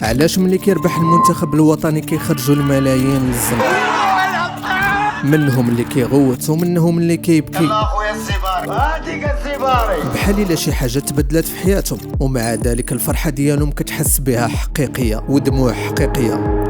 علاش ملي كيربح المنتخب الوطني كيخرجوا الملايين للزنقة؟ منهم اللي كيغوت ومنهم اللي كيبكي. يلا اخويا السيباري هاديك السيباري بحال الا شي حاجه تبدلت في حياتهم، ومع ذلك الفرحه ديالهم كتحس بها حقيقيه ودموع حقيقيه.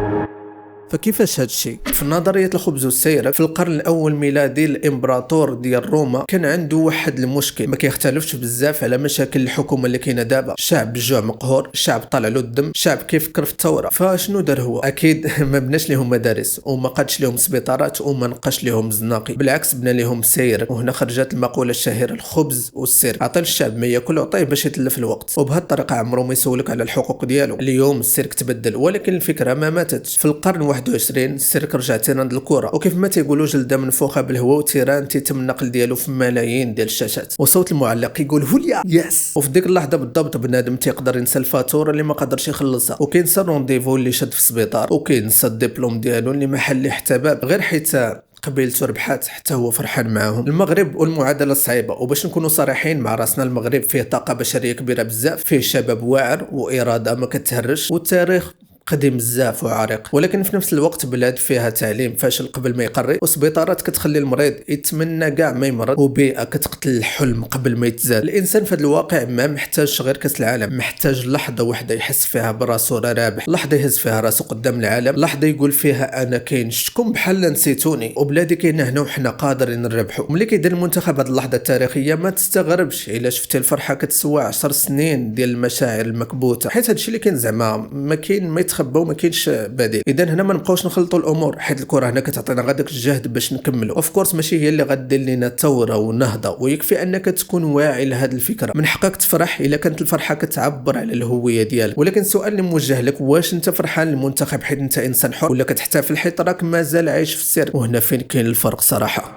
فكيفاش هادشي؟ في نظريه الخبز والسيرك في القرن الاول ميلادي الامبراطور ديال روما كان عنده واحد المشكل ما كيختلفش بزاف على مشاكل الحكومه اللي كاينه دابا. شعب بالجوع مقهور، شعب طالع له الدم، شعب كيفكر في الثوره. فشنو دار هو؟ اكيد ما بناش لهم مدارس وما قادش لهم سبيطارات وما نقاش لهم زناقي، بالعكس بنى لهم سيرك. وهنا خرجت المقوله الشهيره الخبز والسيرك. عطي الشعب ما ياكل وعطيه باش يتلف الوقت، وبهذه الطريقه عمره ما يسولك على الحقوق ديالو. اليوم السيرك تبدل ولكن الفكره ما ماتتش. في القرن 21 السيرك رجع تيران الكره، وكيف ما تيقولوا جلده منفوخه بالهواء، وتيران تيتم النقل ديالو في ملايين ديال الشاشات، وصوت المعلق يقول هوليا يس. وفي ديك اللحظه بالضبط بنادم تيقدر ينسى الفاتوره اللي ما قدرش يخلصها، وكينسى الرونديفو اللي شد في السبيطار، وكينسى الدبلوم ديالو اللي ما حل ليه حتى باب غير حيت قبيلته ربحات حتى هو فرحان معاهم. المغرب والمعادله صعيبه، وباش نكونوا صريحين مع راسنا المغرب فيه طاقه بشريه كبيره بزاف، فيه شباب واعر واراده ما كتهرش، والتاريخ قديم بزاف وعريق. ولكن في نفس الوقت بلاد فيها تعليم فاشل قبل ما يقري، وسبيطارات كتخلي المريض يتمنى كاع ما يمرض، وبيئه كتقتل الحلم قبل ما يتزاد. الانسان في هذا الواقع ما محتاج غير كاس العالم، محتاج لحظه واحده يحس فيها براسو رابح، لحظه يهز فيها راسو قدام العالم، لحظه يقول فيها انا كاين، شتكم بحال نسيتوني وبلادي كاينه هنا وحنا قادرين نربحوا. ملي كيدير المنتخب هذه اللحظه التاريخيه ما تستغربش الا شفتي الفرحه كتسوى 10 سنين ديال المشاعر المكبوته، حيت هادشي اللي كاين زعما ما كاين ما يتخبى وما كاينش بديل. اذا هنا ما نبقاوش نخلطوا الامور، حيت الكره هنا كتعطينا غير داك الجهد باش نكملوا. اوف كورس ماشي هي اللي غدير لنا ثوره ونهضه، ويكفي انك تكون واعي لهذه الفكره. من حقك تفرح الا كانت الفرحه كتعبر على الهويه ديالك، ولكن السؤال اللي موجه لك، واش انت فرحان للمنتخب حيت انت انسان حر، ولا كتحتفل حيت راك مازال عايش في السر؟ وهنا فين كاين الفرق صراحه.